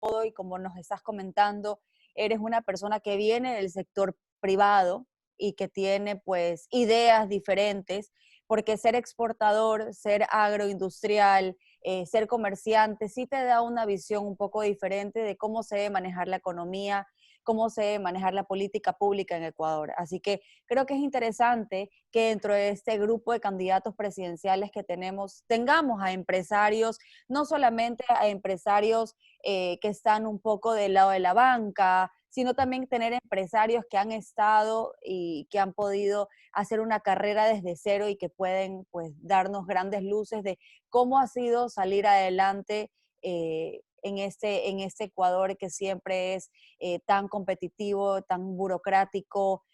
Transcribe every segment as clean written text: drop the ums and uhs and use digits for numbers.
todo, y como nos estás comentando, eres una persona que viene del sector privado y que tiene pues ideas diferentes, porque ser exportador, ser agroindustrial, ser comerciante, sí te da una visión un poco diferente de cómo se debe manejar la economía, cómo se debe manejar la política pública en Ecuador. Así que creo que es interesante que dentro de este grupo de candidatos presidenciales que tenemos, tengamos a empresarios, no solamente a empresarios que están un poco del lado de la banca, sino también tener empresarios que han estado y que han podido hacer una carrera desde cero y que pueden pues darnos grandes luces de cómo ha sido salir adelante en este Ecuador que siempre es tan competitivo, tan burocrático,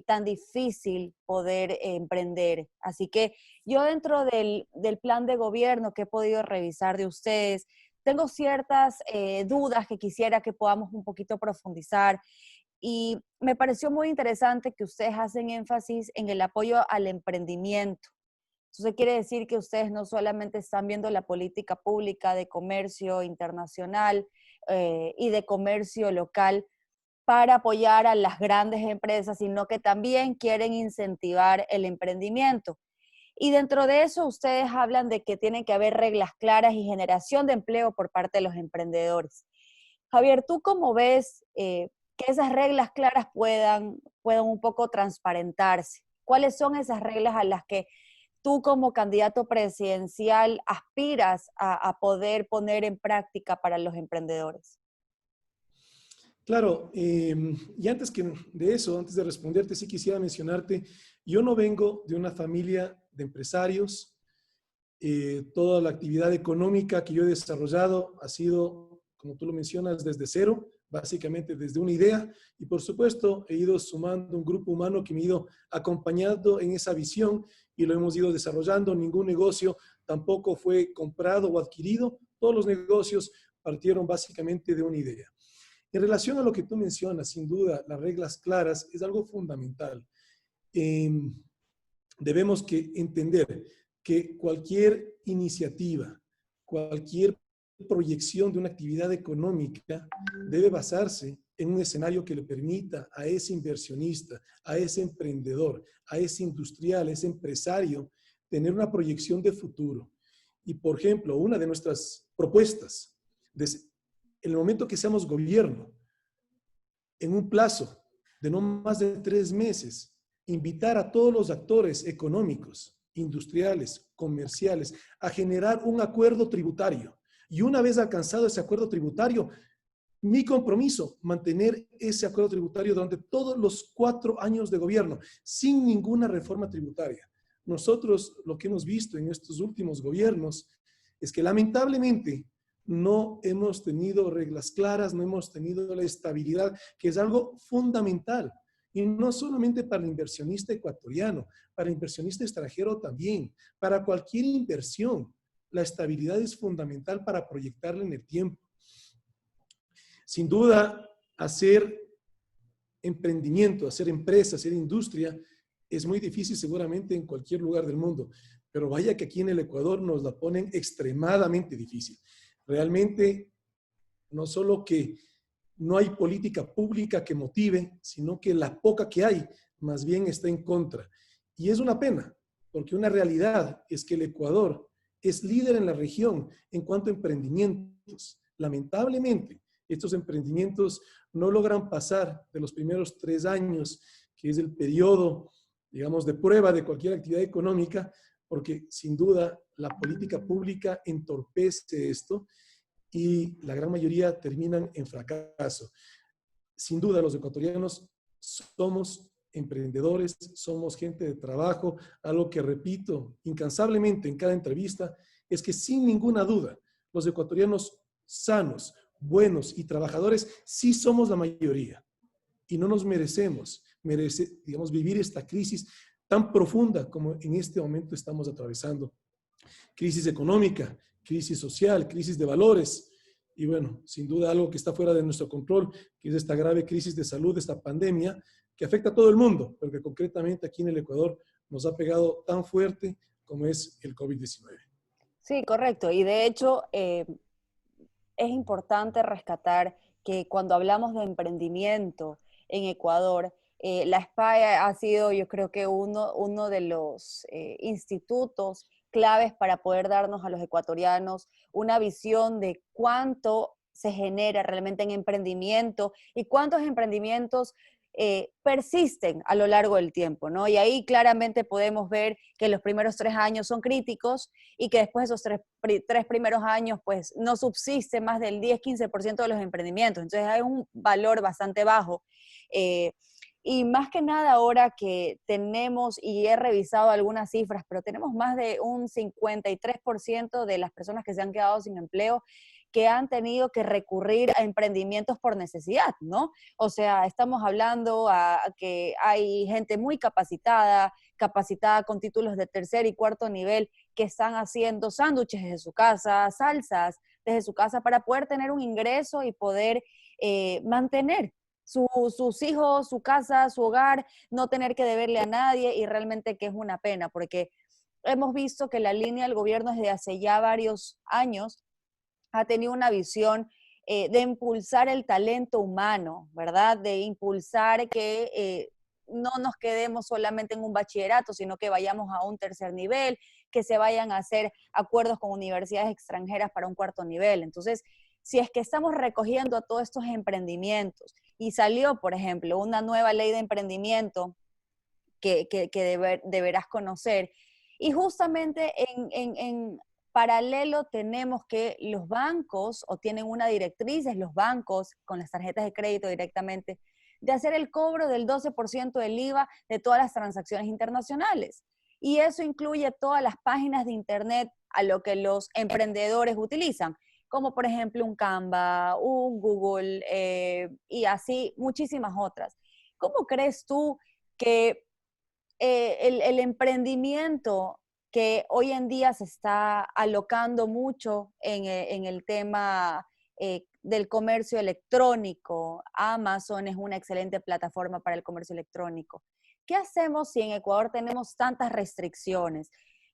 tan difícil poder emprender. Así que yo dentro del plan de gobierno que he podido revisar de ustedes, tengo ciertas dudas que quisiera que podamos un poquito profundizar, y me pareció muy interesante que ustedes hacen énfasis en el apoyo al emprendimiento. Eso quiere decir que ustedes no solamente están viendo la política pública de comercio internacional y de comercio local para apoyar a las grandes empresas, sino que también quieren incentivar el emprendimiento. Y dentro de eso ustedes hablan de que tienen que haber reglas claras y generación de empleo por parte de los emprendedores. Javier, ¿tú cómo ves que esas reglas claras puedan un poco transparentarse? ¿Cuáles son esas reglas a las que tú como candidato presidencial aspiras a poder poner en práctica para los emprendedores? Claro, y antes de eso, antes de responderte, sí quisiera mencionarte, yo no vengo de una familia de empresarios. Toda la actividad económica que yo he desarrollado ha sido, como tú lo mencionas, desde cero, básicamente desde una idea, y por supuesto he ido sumando un grupo humano que me ha ido acompañando en esa visión y lo hemos ido desarrollando. Ningún negocio tampoco fue comprado o adquirido, todos los negocios partieron básicamente de una idea. En relación a lo que tú mencionas, sin duda, las reglas claras es algo fundamental. Eh, Debemos que entender que cualquier iniciativa, cualquier proyección de una actividad económica debe basarse en un escenario que le permita a ese inversionista, a ese emprendedor, a ese industrial, a ese empresario, tener una proyección de futuro. Y, por ejemplo, una de nuestras propuestas, en el momento que seamos gobierno, en un plazo de no más de 3 meses, invitar a todos los actores económicos, industriales, comerciales, a generar un acuerdo tributario. Y una vez alcanzado ese acuerdo tributario, mi compromiso, mantener ese acuerdo tributario durante todos los 4 años de gobierno, sin ninguna reforma tributaria. Nosotros lo que hemos visto en estos últimos gobiernos es que lamentablemente no hemos tenido reglas claras, no hemos tenido la estabilidad, que es algo fundamental. Y no solamente para el inversionista ecuatoriano, para el inversionista extranjero también, para cualquier inversión. La estabilidad es fundamental para proyectarla en el tiempo. Sin duda, hacer emprendimiento, hacer empresa, hacer industria, es muy difícil seguramente en cualquier lugar del mundo, pero vaya que aquí en el Ecuador nos la ponen extremadamente difícil. Realmente, no solo que no hay política pública que motive, sino que la poca que hay, más bien está en contra. Y es una pena, porque una realidad es que el Ecuador es líder en la región en cuanto a emprendimientos. Lamentablemente, estos emprendimientos no logran pasar de los primeros 3 años, que es el periodo, digamos, de prueba de cualquier actividad económica, porque sin duda la política pública entorpece esto y la gran mayoría terminan en fracaso. Sin duda, los ecuatorianos somos emprendedores, somos gente de trabajo. Algo que repito incansablemente en cada entrevista es que sin ninguna duda, los ecuatorianos sanos, buenos y trabajadores sí somos la mayoría y no nos merecemos, digamos, vivir esta crisis tan profunda como en este momento estamos atravesando. Crisis económica, crisis social, crisis de valores y bueno, sin duda algo que está fuera de nuestro control, que es esta grave crisis de salud, esta pandemia que afecta a todo el mundo, pero que concretamente aquí en el Ecuador nos ha pegado tan fuerte como es el COVID-19. Sí, correcto. Y de hecho, es importante rescatar que cuando hablamos de emprendimiento en Ecuador, la SPA ha sido, yo creo que uno de los institutos claves para poder darnos a los ecuatorianos una visión de cuánto se genera realmente en emprendimiento y cuántos emprendimientos persisten a lo largo del tiempo, ¿no? Y ahí claramente podemos ver que los primeros 3 años son críticos y que después de esos tres primeros años, pues no subsiste más del 10-15% de los emprendimientos. Entonces hay un valor bastante bajo. Eh, y más que nada ahora que tenemos, y he revisado algunas cifras, pero tenemos más de un 53% de las personas que se han quedado sin empleo que han tenido que recurrir a emprendimientos por necesidad, ¿no? O sea, estamos hablando a que hay gente muy capacitada con títulos de tercer y cuarto nivel, que están haciendo sándwiches desde su casa, salsas desde su casa para poder tener un ingreso y poder mantener sus hijos, su casa, su hogar, no tener que deberle a nadie, y realmente que es una pena porque hemos visto que la línea del gobierno desde hace ya varios años ha tenido una visión de impulsar el talento humano, ¿verdad? De impulsar que no nos quedemos solamente en un bachillerato, sino que vayamos a un tercer nivel, que se vayan a hacer acuerdos con universidades extranjeras para un cuarto nivel. Entonces, si es que estamos recogiendo a todos estos emprendimientos y salió, por ejemplo, una nueva ley de emprendimiento que deberás conocer, y justamente en paralelo tenemos que los bancos, o tienen una directriz, es los bancos con las tarjetas de crédito directamente, de hacer el cobro del 12% del IVA de todas las transacciones internacionales. Y eso incluye todas las páginas de internet a lo que los emprendedores utilizan, como por ejemplo un Canva, un Google y así muchísimas otras. ¿Cómo crees tú que el emprendimiento que hoy en día se está alocando mucho en el tema del comercio electrónico? Amazon es una excelente plataforma para el comercio electrónico. ¿Qué hacemos si en Ecuador tenemos tantas restricciones?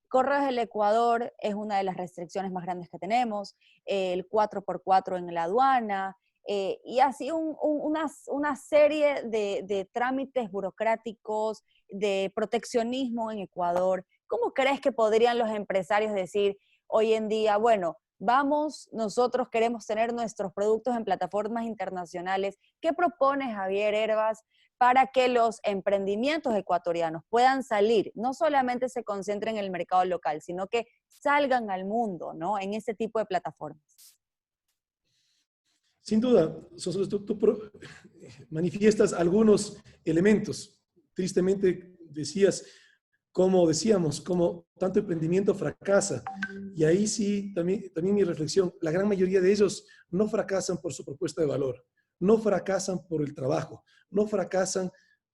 Correos del Ecuador es una de las restricciones más grandes que tenemos, el 4x4 en la aduana, y así una serie de trámites burocráticos, de proteccionismo en Ecuador. ¿Cómo crees que podrían los empresarios decir hoy en día, bueno, vamos, nosotros queremos tener nuestros productos en plataformas internacionales? ¿Qué propone Javier Hervas para que los emprendimientos ecuatorianos puedan salir, no solamente se concentren en el mercado local, sino que salgan al mundo, ¿no? En ese tipo de plataformas. Sin duda, manifiestas algunos elementos. Tristemente decías, como decíamos, como tanto emprendimiento fracasa. Y ahí sí, también mi reflexión, la gran mayoría de ellos no fracasan por su propuesta de valor, no fracasan por el trabajo, no fracasan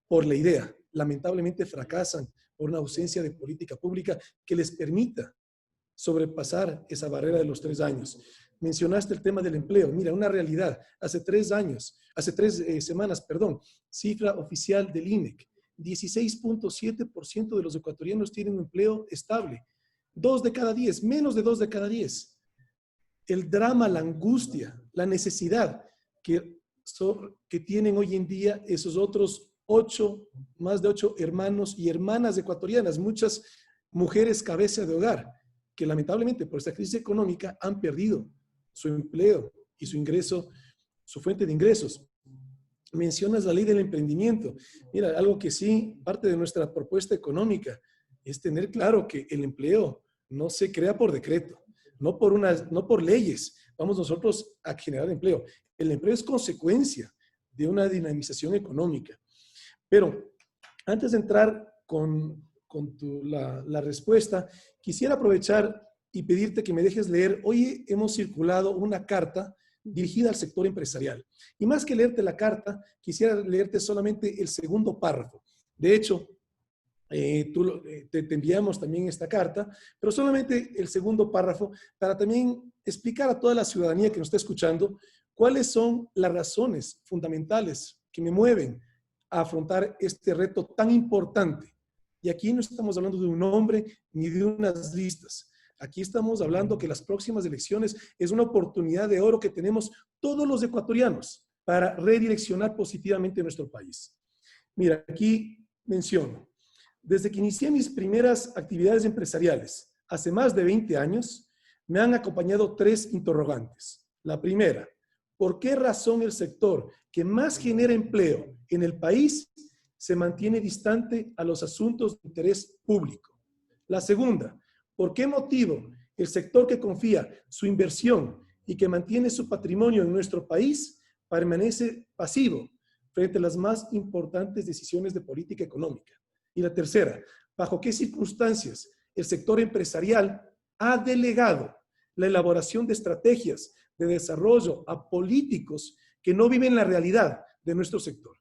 por la idea. Lamentablemente fracasan por una ausencia de política pública que les permita sobrepasar esa barrera de los 3 años. Mencionaste el tema del empleo. Mira, una realidad. Hace 3 años, hace 3 semanas, perdón, cifra oficial del INEC, 16.7% de los ecuatorianos tienen un empleo estable. 2 de cada 10, menos de 2 de cada 10. El drama, la angustia, la necesidad que tienen hoy en día esos otros más de 8 hermanos y hermanas ecuatorianas, muchas mujeres cabeza de hogar, que lamentablemente por esta crisis económica han perdido su empleo y su ingreso, su fuente de ingresos. Mencionas la ley del emprendimiento. Mira, algo que sí, parte de nuestra propuesta económica es tener claro que el empleo no se crea por decreto, no por leyes. Vamos nosotros a generar empleo. El empleo es consecuencia de una dinamización económica. Pero antes de entrar con la respuesta, quisiera aprovechar y pedirte que me dejes leer. Hoy hemos circulado una carta dirigida al sector empresarial. Y más que leerte la carta, quisiera leerte solamente el segundo párrafo. De hecho, te enviamos también esta carta, pero solamente el segundo párrafo para también explicar a toda la ciudadanía que nos está escuchando cuáles son las razones fundamentales que me mueven a afrontar este reto tan importante. Y aquí no estamos hablando de un nombre ni de unas listas. Aquí estamos hablando que las próximas elecciones es una oportunidad de oro que tenemos todos los ecuatorianos para redireccionar positivamente nuestro país. Mira, aquí menciono, desde que inicié mis primeras actividades empresariales, hace más de 20 años, me han acompañado 3 interrogantes. La primera, ¿por qué razón el sector que más genera empleo en el país se mantiene distante a los asuntos de interés público? La segunda, ¿por qué motivo el sector que confía su inversión y que mantiene su patrimonio en nuestro país permanece pasivo frente a las más importantes decisiones de política económica? Y la tercera, ¿bajo qué circunstancias el sector empresarial ha delegado la elaboración de estrategias de desarrollo a políticos que no viven la realidad de nuestro sector?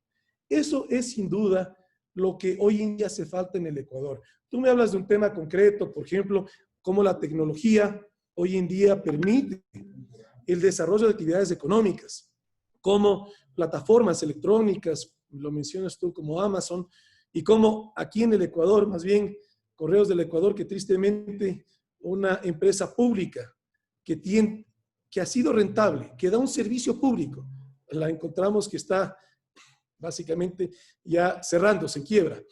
Eso es sin duda lo que hoy en día hace falta en el Ecuador. Tú me hablas de un tema concreto, por ejemplo, cómo la tecnología hoy en día permite el desarrollo de actividades económicas, como plataformas electrónicas, lo mencionas tú como Amazon, y como aquí en el Ecuador, más bien Correos del Ecuador, que tristemente una empresa pública que ha sido rentable, que da un servicio público, la encontramos que está básicamente ya cerrándose, en quiebra.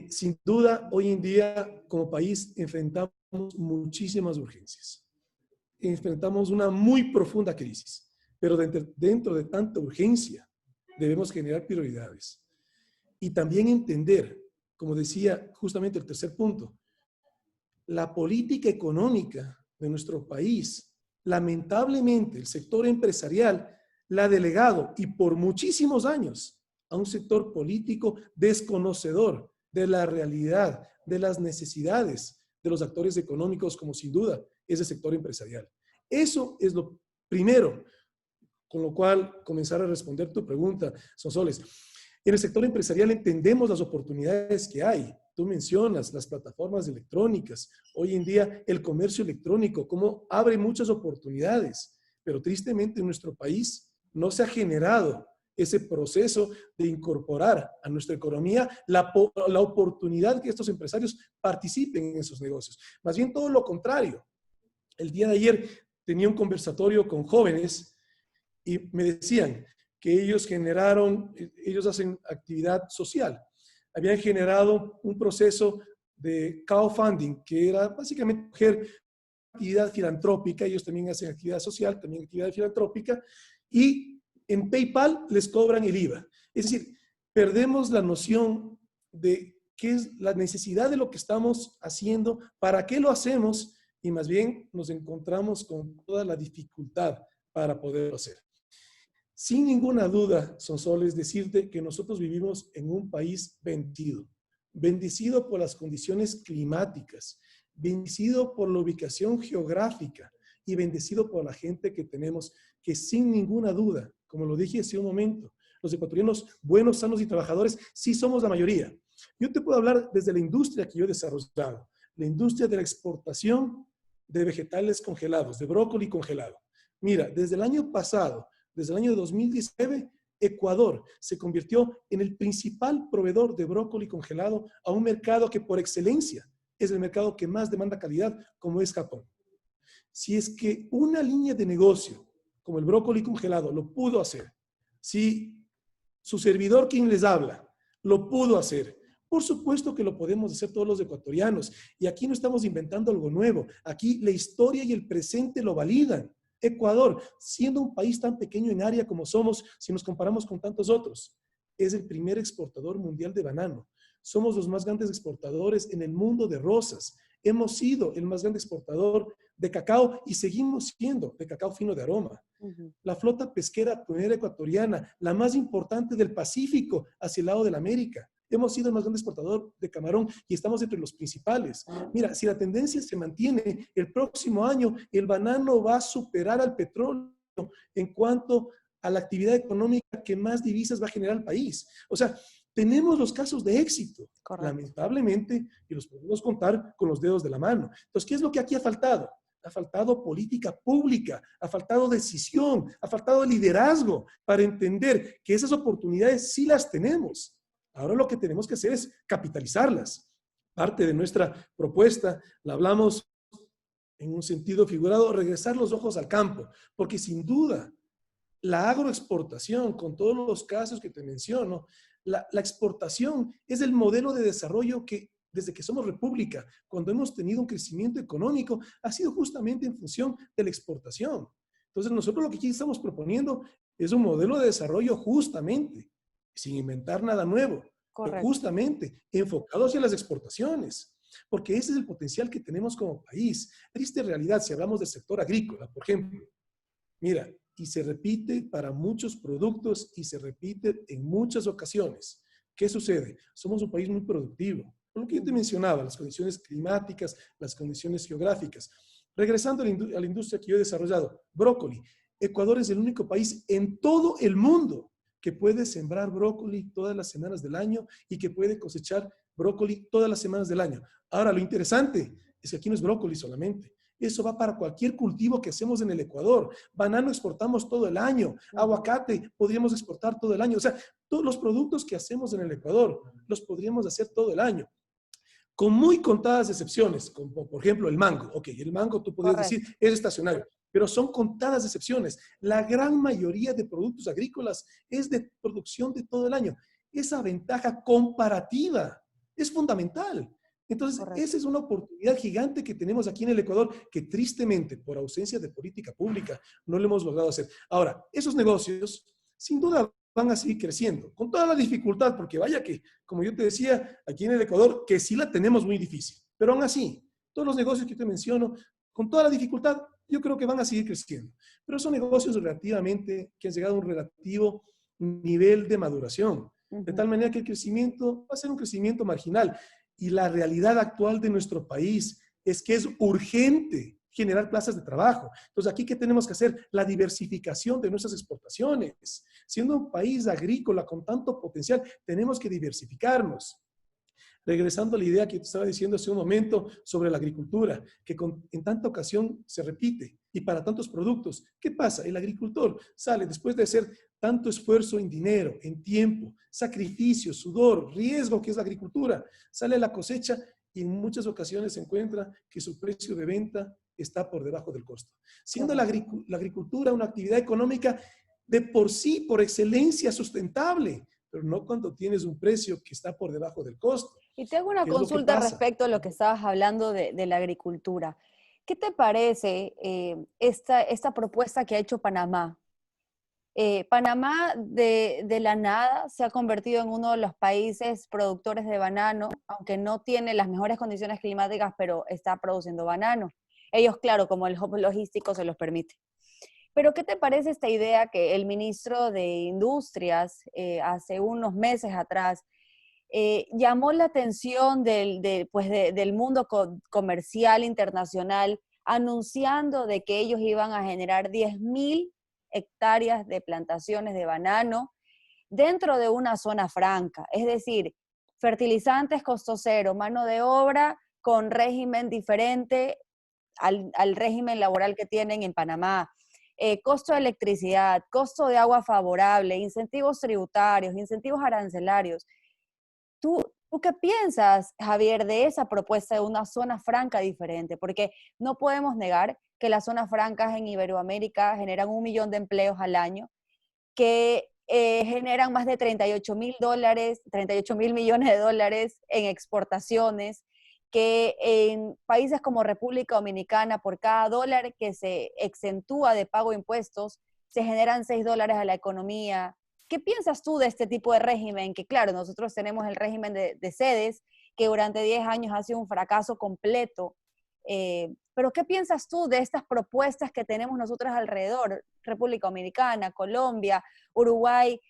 Sin duda, hoy en día, como país, enfrentamos muchísimas urgencias. Enfrentamos una muy profunda crisis, pero dentro de tanta urgencia, debemos generar prioridades. Y también entender, como decía justamente el tercer punto, la política económica de nuestro país, lamentablemente, el sector empresarial la ha delegado, y por muchísimos años, a un sector político desconocedor de la realidad, de las necesidades de los actores económicos, como sin duda es el sector empresarial. Eso es lo primero, con lo cual comenzar a responder tu pregunta, Sonsoles. En el sector empresarial entendemos las oportunidades que hay. Tú mencionas las plataformas electrónicas. Hoy en día el comercio electrónico, cómo abre muchas oportunidades, pero tristemente en nuestro país no se ha generado ese proceso de incorporar a nuestra economía la oportunidad que estos empresarios participen en esos negocios. Más bien todo lo contrario. El día de ayer tenía un conversatorio con jóvenes y me decían que ellos hacen actividad social. Habían generado un proceso de crowdfunding, que era básicamente coger actividad filantrópica, ellos también hacen actividad social, también actividad filantrópica, y en PayPal les cobran el IVA. Es decir, perdemos la noción de qué es la necesidad de lo que estamos haciendo, para qué lo hacemos, y más bien nos encontramos con toda la dificultad para poderlo hacer. Sin ninguna duda, Sonsoles, decirte que nosotros vivimos en un país bendecido, bendecido por las condiciones climáticas, bendecido por la ubicación geográfica y bendecido por la gente que tenemos, que sin ninguna duda, como lo dije hace un momento, los ecuatorianos buenos, sanos y trabajadores, sí somos la mayoría. Yo te puedo hablar desde la industria que yo he desarrollado, la industria de la exportación de vegetales congelados, de brócoli congelado. Mira, desde el año pasado, desde el año 2019, Ecuador se convirtió en el principal proveedor de brócoli congelado a un mercado que por excelencia es el mercado que más demanda calidad, como es Japón. Si es que una línea de negocio como el brócoli congelado lo pudo hacer, si su servidor quien les habla lo pudo hacer, por supuesto que lo podemos hacer todos los ecuatorianos. Y aquí no estamos inventando algo nuevo. Aquí la historia y el presente lo validan. Ecuador, siendo un país tan pequeño en área como somos, si nos comparamos con tantos otros, es el primer exportador mundial de banano. Somos los más grandes exportadores en el mundo de rosas. Hemos sido el más grande exportador de cacao y seguimos siendo de cacao fino de aroma. La flota pesquera atunera ecuatoriana, la más importante del Pacífico hacia el lado de la América. Hemos sido el más grande exportador de camarón y estamos entre los principales. Mira, si la tendencia se mantiene, el próximo año el banano va a superar al petróleo en cuanto a la actividad económica que más divisas va a generar el país. O sea, tenemos los casos de éxito, correcto, lamentablemente, y los podemos contar con los dedos de la mano. Entonces, ¿qué es lo que aquí ha faltado? Ha faltado política pública, ha faltado decisión, ha faltado liderazgo para entender que esas oportunidades sí las tenemos. Ahora lo que tenemos que hacer es capitalizarlas. Parte de nuestra propuesta la hablamos en un sentido figurado, regresar los ojos al campo, porque sin duda la agroexportación, con todos los casos que te menciono, la exportación es el modelo de desarrollo que desde que somos república, cuando hemos tenido un crecimiento económico, ha sido justamente en función de la exportación. Entonces, nosotros lo que aquí estamos proponiendo es un modelo de desarrollo justamente, sin inventar nada nuevo, pero Correcto. justamente enfocado hacia las exportaciones, porque ese es el potencial que tenemos como país. Triste realidad, si hablamos del sector agrícola, por ejemplo, mira, y se repite para muchos productos y se repite en muchas ocasiones. ¿Qué sucede? Somos un país muy productivo. Por lo que yo te mencionaba, las condiciones climáticas, las condiciones geográficas. Regresando a la industria que yo he desarrollado, brócoli. Ecuador es el único país en todo el mundo que puede sembrar brócoli todas las semanas del año y que puede cosechar brócoli todas las semanas del año. Ahora, lo interesante es que aquí no es brócoli solamente. Eso va para cualquier cultivo que hacemos en el Ecuador. Banano exportamos todo el año. Aguacate podríamos exportar todo el año. O sea, todos los productos que hacemos en el Ecuador los podríamos hacer todo el año. Con muy contadas excepciones, como por ejemplo el mango. Ok, el mango tú podrías decir Correcto. es estacionario, pero son contadas excepciones. La gran mayoría de productos agrícolas es de producción de todo el año. Esa ventaja comparativa es fundamental. Entonces, esa Correcto. es una oportunidad gigante que tenemos aquí en el Ecuador que tristemente, por ausencia de política pública, no lo hemos logrado hacer. Ahora, esos negocios, sin duda, van a seguir creciendo, con toda la dificultad, porque vaya que, como yo te decía, aquí en el Ecuador, que sí la tenemos muy difícil, pero aún así, todos los negocios que te menciono, con toda la dificultad, yo creo que van a seguir creciendo. Pero son negocios relativamente, que han llegado a un relativo nivel de maduración, de tal manera que el crecimiento va a ser un crecimiento marginal. Y la realidad actual de nuestro país es que es urgente generar plazas de trabajo. Entonces, aquí, ¿qué tenemos que hacer? La diversificación de nuestras exportaciones. Siendo un país agrícola con tanto potencial, tenemos que diversificarnos. Regresando a la idea que te estaba diciendo hace un momento sobre la agricultura, que en tanta ocasión se repite y para tantos productos. ¿Qué pasa? El agricultor sale después de hacer tanto esfuerzo en dinero, en tiempo, sacrificio, sudor, riesgo que es la agricultura, sale a la cosecha y en muchas ocasiones se encuentra que su precio de venta está por debajo del costo. Siendo la agricultura una actividad económica de por sí, por excelencia, sustentable, pero no cuando tienes un precio que está por debajo del costo. Y te hago una ¿Qué es lo que consulta pasa? respecto a lo que estabas hablando de la agricultura. ¿Qué te parece esta propuesta que ha hecho Panamá? Panamá de la nada se ha convertido en uno de los países productores de banano, aunque no tiene las mejores condiciones climáticas, pero está produciendo banano. Ellos, claro, como el hub logístico se los permite. Pero ¿qué te parece esta idea que el ministro de Industrias hace unos meses atrás llamó la atención del mundo comercial internacional, anunciando de que ellos iban a generar 10.000 hectáreas de plantaciones de banano dentro de una zona franca? Es decir, fertilizantes costo cero, mano de obra con régimen diferente al régimen laboral que tienen en Panamá. Costo de electricidad, costo de agua favorable, incentivos tributarios, incentivos arancelarios. ¿Tú, ¿Tú qué piensas, Javier, de esa propuesta de una zona franca diferente? Porque no podemos negar que las zonas francas en Iberoamérica generan 1 millón de empleos al año, que generan más de 38.000 dólares, 38.000 millones de dólares en exportaciones, que en países como República Dominicana, por cada dólar que se exentúa de pago de impuestos, se generan 6 dólares a la economía. ¿Qué piensas tú de este tipo de régimen? Que claro, nosotros tenemos el régimen de sedes, que durante 10 años ha sido un fracaso completo. Pero ¿qué piensas tú de estas propuestas que tenemos nosotros alrededor? República Dominicana, Colombia, Uruguay,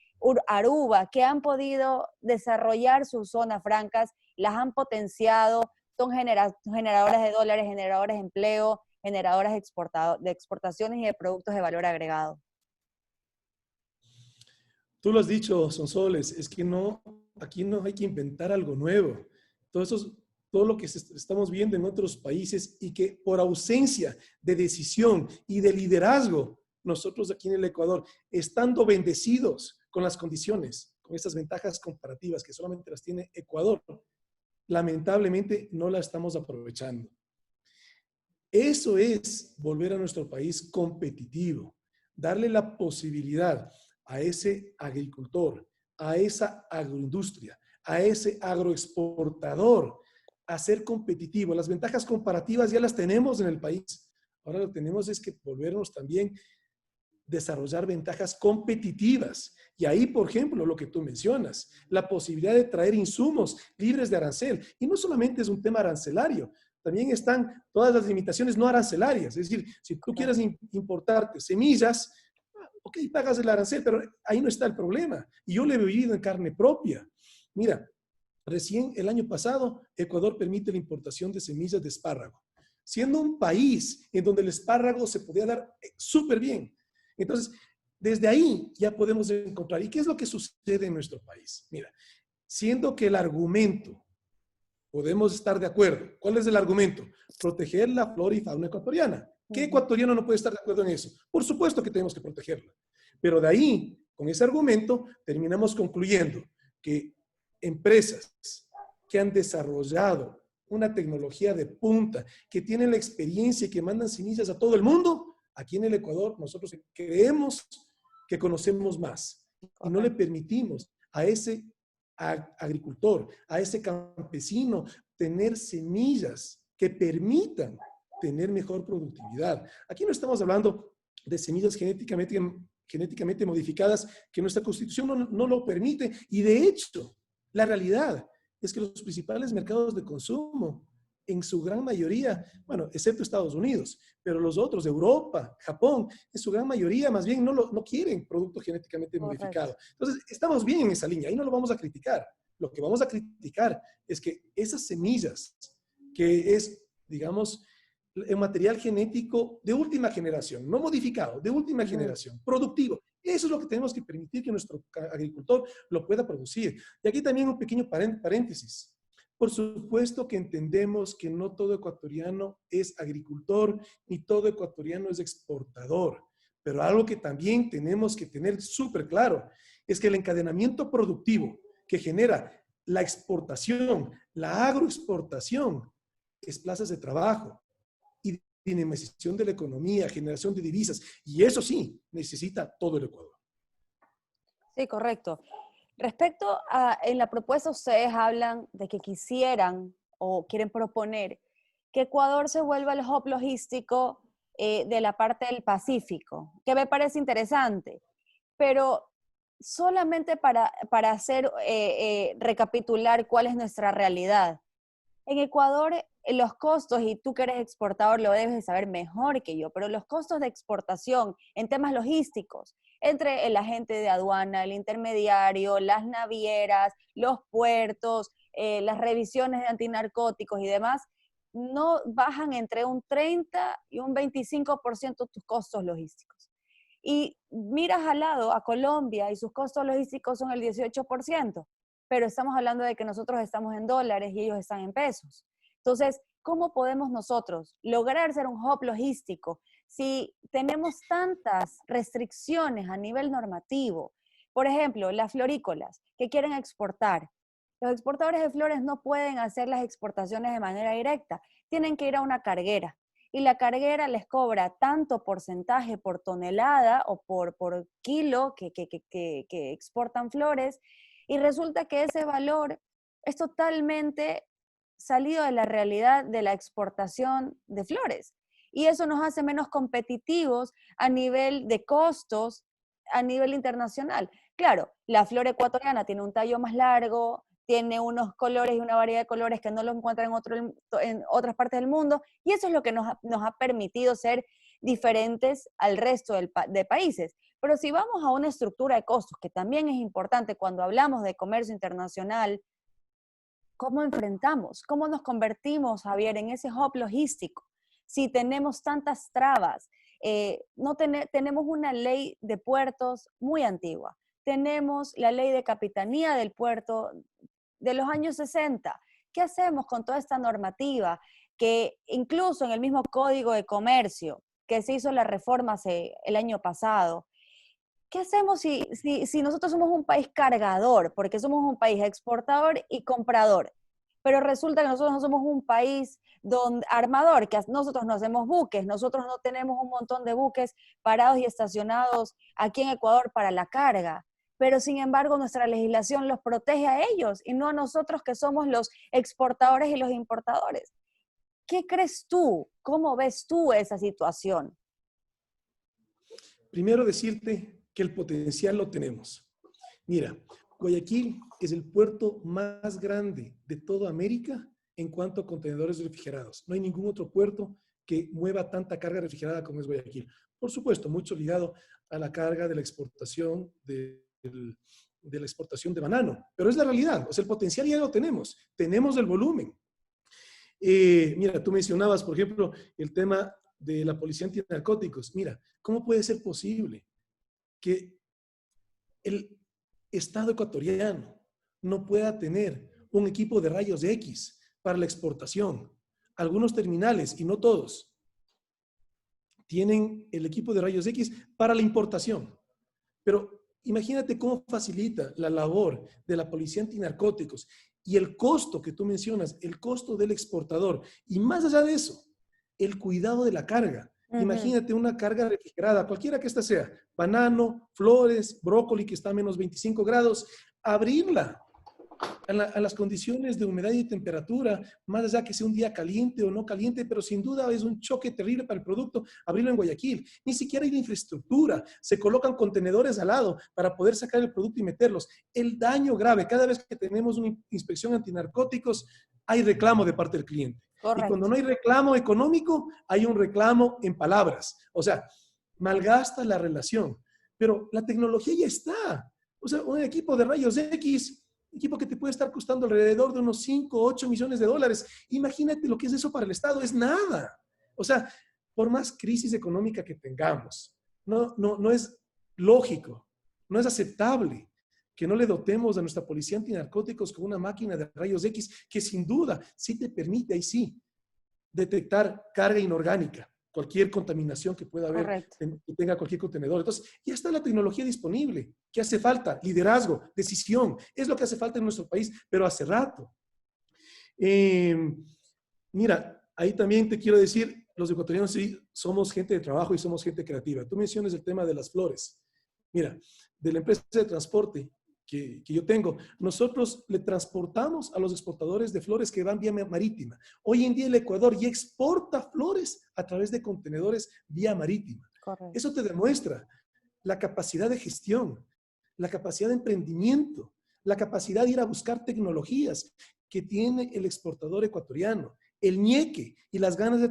Aruba, que han podido desarrollar sus zonas francas, las han potenciado, son generadoras de dólares, generadoras de empleo, generadoras de exportaciones y de productos de valor agregado. Tú lo has dicho, Sonsoles, es que no, aquí no hay que inventar algo nuevo. Todo eso, todo lo que estamos viendo en otros países y que por ausencia de decisión y de liderazgo, nosotros aquí en el Ecuador, estando bendecidos con las condiciones, con estas ventajas comparativas que solamente las tiene Ecuador, lamentablemente no las estamos aprovechando. Eso es volver a nuestro país competitivo, darle la posibilidad a ese agricultor, a esa agroindustria, a ese agroexportador, a ser competitivo. Las ventajas comparativas ya las tenemos en el país. Ahora lo que tenemos es que volvernos también desarrollar ventajas competitivas. Y ahí, por ejemplo, lo que tú mencionas, la posibilidad de traer insumos libres de arancel. Y no solamente es un tema arancelario, también están todas las limitaciones no arancelarias. Es decir, si tú quieres importarte semillas, ok, pagas el arancel, pero ahí no está el problema. Y yo lo he vivido en carne propia. Mira, recién el año pasado, Ecuador permite la importación de semillas de espárrago, siendo un país en donde el espárrago se podía dar súper bien. Entonces, desde ahí ya podemos encontrar. ¿Y qué es lo que sucede en nuestro país? Mira, siendo que el argumento, podemos estar de acuerdo. ¿Cuál es el argumento? Proteger la flora y fauna ecuatoriana. ¿Qué ecuatoriano no puede estar de acuerdo en eso? Por supuesto que tenemos que protegerla. Pero de ahí, con ese argumento, terminamos concluyendo que empresas que han desarrollado una tecnología de punta, que tienen la experiencia y que mandan semillas a todo el mundo, aquí en el Ecuador nosotros creemos que conocemos más y no le permitimos a ese agricultor, a ese campesino tener semillas que permitan tener mejor productividad. Aquí no estamos hablando de semillas genéticamente modificadas que nuestra constitución no lo permite, y de hecho la realidad es que los principales mercados de consumo, en su gran mayoría, bueno, excepto Estados Unidos, pero los otros, Europa, Japón, en su gran mayoría más bien no quieren producto genéticamente modificado. Entonces, estamos bien en esa línea, ahí no lo vamos a criticar. Lo que vamos a criticar es que esas semillas, que es, digamos, el material genético de última generación, no modificado, de última generación, productivo. Eso es lo que tenemos que permitir que nuestro agricultor lo pueda producir. Y aquí también un pequeño paréntesis. Por supuesto que entendemos que no todo ecuatoriano es agricultor, ni todo ecuatoriano es exportador. Pero algo que también tenemos que tener súper claro es que el encadenamiento productivo que genera la exportación, la agroexportación, es plazas de trabajo y dinamización de la economía, generación de divisas. Y eso sí, necesita todo el Ecuador. Sí, correcto. Respecto a, en la propuesta ustedes hablan de que quisieran o quieren proponer que Ecuador se vuelva el hub logístico de la parte del Pacífico, que me parece interesante, pero solamente para hacer, recapitular cuál es nuestra realidad. En Ecuador, los costos, y tú que eres exportador lo debes de saber mejor que yo, pero los costos de exportación en temas logísticos, entre el agente de aduana, el intermediario, las navieras, los puertos, las revisiones de antinarcóticos y demás, no bajan entre un 30 y un 25% tus costos logísticos. Y miras al lado a Colombia y sus costos logísticos son el 18%, pero estamos hablando de que nosotros estamos en dólares y ellos están en pesos. Entonces, ¿cómo podemos nosotros lograr ser un hub logístico si tenemos tantas restricciones a nivel normativo? Por ejemplo, las florícolas que quieren exportar. Los exportadores de flores no pueden hacer las exportaciones de manera directa, tienen que ir a una carguera y la carguera les cobra tanto porcentaje por tonelada o por kilo que exportan flores, y resulta que ese valor es totalmente salido de la realidad de la exportación de flores. Y eso nos hace menos competitivos a nivel de costos, a nivel internacional. Claro, la flor ecuatoriana tiene un tallo más largo, tiene unos colores y una variedad de colores que no lo encuentran en otras partes del mundo, y eso es lo que nos ha permitido ser diferentes al resto de países. Pero si vamos a una estructura de costos, que también es importante cuando hablamos de comercio internacional, ¿cómo enfrentamos? ¿Cómo nos convertimos, Javier, en ese hub logístico? Si tenemos tantas trabas, no tenemos una ley de puertos muy antigua, tenemos la ley de capitanía del puerto de los años 60. ¿Qué hacemos con toda esta normativa que incluso en el mismo Código de Comercio, que se hizo la reforma el año pasado? ¿Qué hacemos si nosotros somos un país cargador? Porque somos un país exportador y comprador. pero resulta que nosotros no somos un país donde, armador, que nosotros no hacemos buques, nosotros no tenemos un montón de buques parados y estacionados aquí en Ecuador para la carga, pero sin embargo nuestra legislación los protege a ellos y no a nosotros que somos los exportadores y los importadores. ¿Qué crees tú? ¿Cómo ves tú esa situación? Primero decirte que el potencial lo tenemos. Mira, Guayaquil es el puerto más grande de toda América en cuanto a contenedores refrigerados. No hay ningún otro puerto que mueva tanta carga refrigerada como es Guayaquil. Por supuesto, mucho ligado a la carga de la exportación de la exportación de banano, pero es la realidad. O sea, el potencial ya lo tenemos el volumen. Mira, tú mencionabas, por ejemplo, el tema de la policía antinarcóticos. Mira, ¿cómo puede ser posible que el Estado ecuatoriano no pueda tener un equipo de rayos X para la exportación? Algunos terminales, y no todos, tienen el equipo de rayos X para la importación. Pero imagínate cómo facilita la labor de la policía antinarcóticos y el costo que tú mencionas, el costo del exportador. Y más allá de eso, el cuidado de la carga. Imagínate una carga refrigerada, cualquiera que ésta sea, banano, flores, brócoli que está a menos 25 grados, abrirla a las condiciones de humedad y temperatura, más allá que sea un día caliente o no caliente, pero sin duda es un choque terrible para el producto abrirlo en Guayaquil. Ni siquiera hay de infraestructura, se colocan contenedores al lado para poder sacar el producto y meterlos. El daño grave, cada vez que tenemos una inspección antinarcóticos, hay reclamo de parte del cliente. Correcto. Y cuando no hay reclamo económico, hay un reclamo en palabras. O sea, malgasta la relación. Pero la tecnología ya está. O sea, un equipo de rayos X, equipo que te puede estar costando alrededor de unos 5 o 8 millones de dólares. Imagínate lo que es eso para el Estado, es nada. O sea, por más crisis económica que tengamos, no es lógico, no es aceptable que no le dotemos a nuestra policía antinarcóticos con una máquina de rayos X que sin duda sí te permite, ahí sí, detectar carga inorgánica, cualquier contaminación que pueda haber, que tenga cualquier contenedor. Entonces, ya está la tecnología disponible. ¿Qué hace falta? Liderazgo, decisión. Es lo que hace falta en nuestro país, pero hace rato. Mira, ahí también te quiero decir, los ecuatorianos sí somos gente de trabajo y somos gente creativa. Tú mencionas el tema de las flores. Mira, de la empresa de transporte que yo tengo, nosotros le transportamos a los exportadores de flores que van vía marítima. Hoy en día el Ecuador ya exporta flores a través de contenedores vía marítima. Correcto. Eso te demuestra la capacidad de gestión, la capacidad de emprendimiento, la capacidad de ir a buscar tecnologías que tiene el exportador ecuatoriano, el ñeque y las ganas de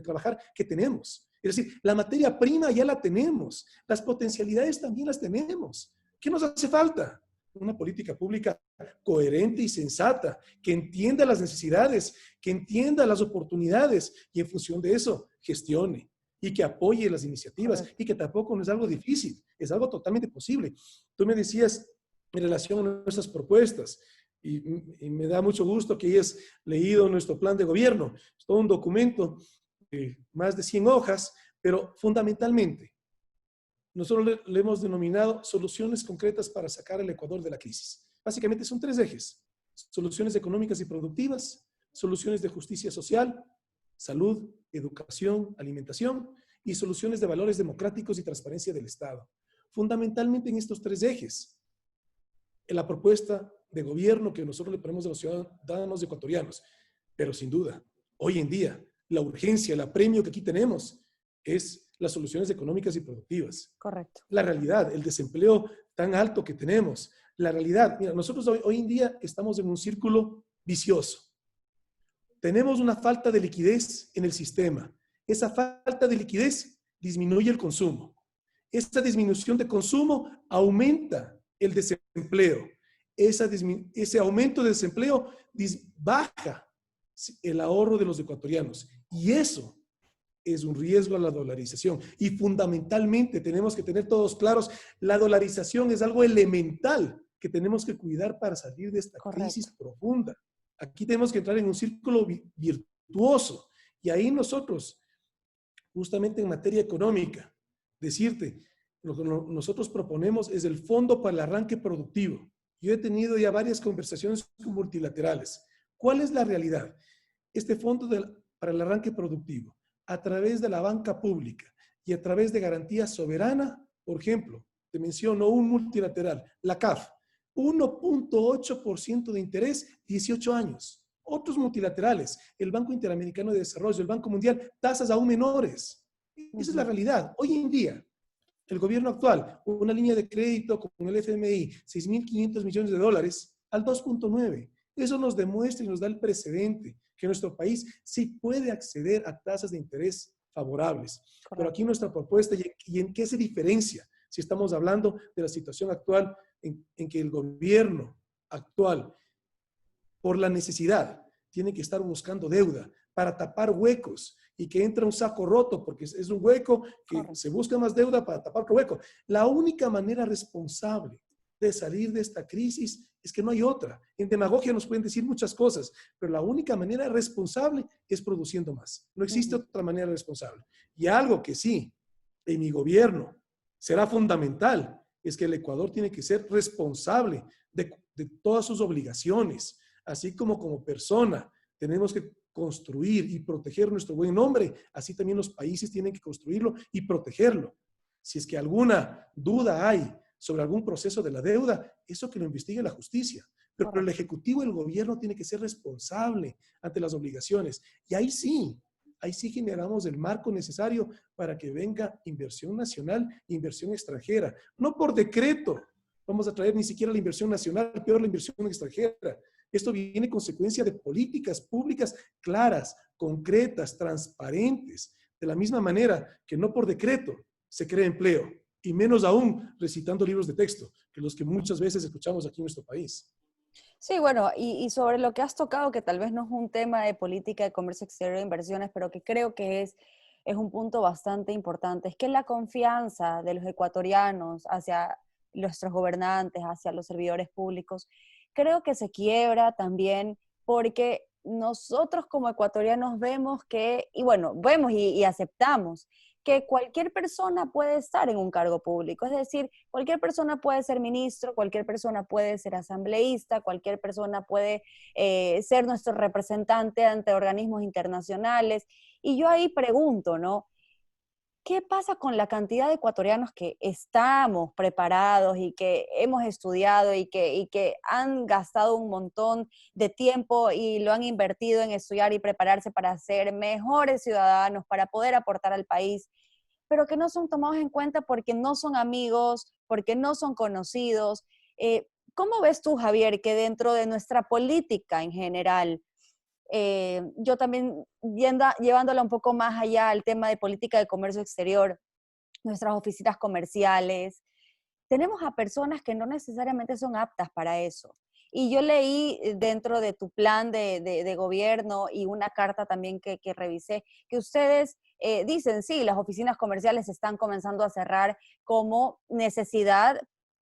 trabajar que tenemos. Es decir, la materia prima ya la tenemos, las potencialidades también las tenemos. ¿Qué nos hace falta? Una política pública coherente y sensata, que entienda las necesidades, que entienda las oportunidades y en función de eso gestione y que apoye las iniciativas y que tampoco no es algo difícil, es algo totalmente posible. Tú me decías en relación a nuestras propuestas y me da mucho gusto que hayas leído nuestro plan de gobierno. Es todo un documento de más de 100 hojas, pero fundamentalmente nosotros le hemos denominado soluciones concretas para sacar al Ecuador de la crisis. Básicamente son 3 ejes: soluciones económicas y productivas, soluciones de justicia social, salud, educación, alimentación y soluciones de valores democráticos y transparencia del Estado. Fundamentalmente en estos 3 ejes, en la propuesta de gobierno que nosotros le ponemos a los ciudadanos ecuatorianos. Pero sin duda, hoy en día, la urgencia, el apremio que aquí tenemos es las soluciones económicas y productivas. Correcto. La realidad, el desempleo tan alto que tenemos. La realidad, mira, nosotros hoy en día estamos en un círculo vicioso. Tenemos una falta de liquidez en el sistema. Esa falta de liquidez disminuye el consumo. Esta disminución de consumo aumenta el desempleo. Ese aumento de desempleo baja el ahorro de los ecuatorianos. Y eso es un riesgo a la dolarización. Y fundamentalmente tenemos que tener todos claros, la dolarización es algo elemental que tenemos que cuidar para salir de esta crisis profunda. Aquí tenemos que entrar en un círculo virtuoso. Y ahí nosotros, justamente en materia económica, decirte, lo que nosotros proponemos es el Fondo para el Arranque Productivo. Yo he tenido ya varias conversaciones multilaterales. ¿Cuál es la realidad? Este fondo para el arranque productivo, a través de la banca pública y a través de garantía soberana, por ejemplo, te menciono un multilateral, la CAF, 1.8% de interés, 18 años. Otros multilaterales, el Banco Interamericano de Desarrollo, el Banco Mundial, tasas aún menores. Esa es la realidad. Hoy en día, el gobierno actual, una línea de crédito con el FMI, 6.500 millones de dólares, al 2.9. Eso nos demuestra y nos da el precedente que nuestro país sí puede acceder a tasas de interés favorables. Correcto. Pero aquí nuestra propuesta, ¿y en qué se diferencia? Si estamos hablando de la situación actual en que el gobierno actual, por la necesidad, tiene que estar buscando deuda para tapar huecos y que entra un saco roto porque es un hueco que Correcto. se busca más deuda para tapar otro hueco. La única manera responsable de salir de esta crisis es que no hay otra. En demagogia nos pueden decir muchas cosas, pero la única manera responsable es produciendo más. No existe otra manera responsable. Y algo que sí, en mi gobierno será fundamental, es que el Ecuador tiene que ser responsable de todas sus obligaciones, así como persona tenemos que construir y proteger nuestro buen nombre, así también los países tienen que construirlo y protegerlo. Si es que alguna duda hay sobre algún proceso de la deuda, eso que lo investigue la justicia. Pero el Ejecutivo, el gobierno tiene que ser responsable ante las obligaciones. Y ahí sí generamos el marco necesario para que venga inversión nacional e inversión extranjera. No por decreto vamos a traer ni siquiera la inversión nacional, peor la inversión extranjera. Esto viene consecuencia de políticas públicas claras, concretas, transparentes. De la misma manera que no por decreto se crea empleo, y menos aún recitando libros de texto, que los que muchas veces escuchamos aquí en nuestro país. Sí, bueno, y sobre lo que has tocado, que tal vez no es un tema de política de comercio exterior e inversiones, pero que creo que es un punto bastante importante, es que la confianza de los ecuatorianos hacia nuestros gobernantes, hacia los servidores públicos, creo que se quiebra también porque nosotros como ecuatorianos vemos que, y bueno, vemos y aceptamos que cualquier persona puede estar en un cargo público, es decir, cualquier persona puede ser ministro, cualquier persona puede ser asambleísta, cualquier persona puede ser nuestro representante ante organismos internacionales. Y yo ahí pregunto, ¿no? ¿Qué pasa con la cantidad de ecuatorianos que estamos preparados y que hemos estudiado y que han gastado un montón de tiempo y lo han invertido en estudiar y prepararse para ser mejores ciudadanos, para poder aportar al país, pero que no son tomados en cuenta porque no son amigos, porque no son conocidos? ¿Cómo ves tú, Javier, que dentro de nuestra política en general, yo también llevándola un poco más allá al tema de política de comercio exterior, nuestras oficinas comerciales, tenemos a personas que no necesariamente son aptas para eso? Y yo leí dentro de tu plan de gobierno y una carta también que revisé, que ustedes dicen, sí, las oficinas comerciales están comenzando a cerrar como necesidad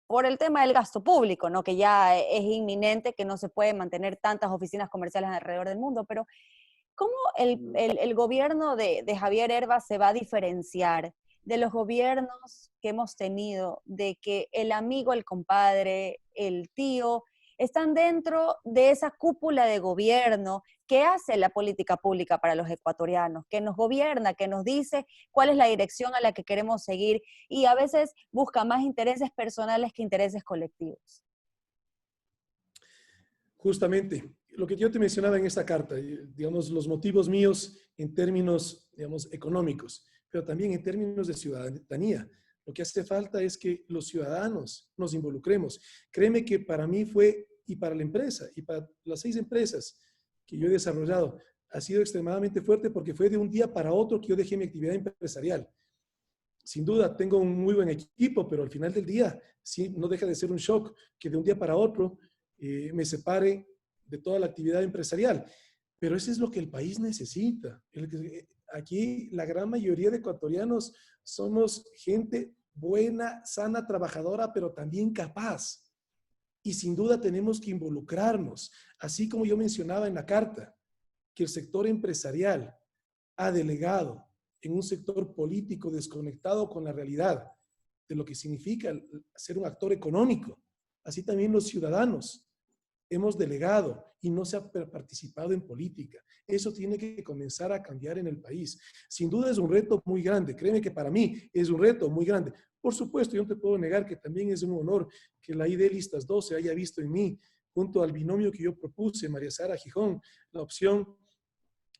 por el tema del gasto público, ¿no? Que ya es inminente, que no se puede mantener tantas oficinas comerciales alrededor del mundo, pero ¿cómo el gobierno de Javier Hervas se va a diferenciar de los gobiernos que hemos tenido, de que el amigo, el compadre, el tío, están dentro de esa cúpula de gobierno que hace la política pública para los ecuatorianos, que nos gobierna, que nos dice cuál es la dirección a la que queremos seguir y a veces busca más intereses personales que intereses colectivos? Justamente, lo que yo te mencionaba en esta carta, digamos, los motivos míos en términos, digamos, económicos, pero también en términos de ciudadanía. Lo que hace falta es que los ciudadanos nos involucremos. Créeme que para mí fue, y para la empresa, y para las 6 empresas que yo he desarrollado, ha sido extremadamente fuerte porque fue de un día para otro que yo dejé mi actividad empresarial. Sin duda, tengo un muy buen equipo, pero al final del día, sí, no deja de ser un shock que de un día para otro me separe de toda la actividad empresarial. Pero eso es lo que el país necesita. Aquí la gran mayoría de ecuatorianos somos gente buena, sana, trabajadora, pero también capaz. Y sin duda tenemos que involucrarnos, así como yo mencionaba en la carta, que el sector empresarial ha delegado en un sector político desconectado con la realidad de lo que significa ser un actor económico. Así también los ciudadanos hemos delegado y no se ha participado en política. Eso tiene que comenzar a cambiar en el país. Sin duda es un reto muy grande. Créeme que para mí es un reto muy grande. Por supuesto, yo no te puedo negar que también es un honor que la ID Listas 12 haya visto en mí, junto al binomio que yo propuse, María Sara Gijón, la opción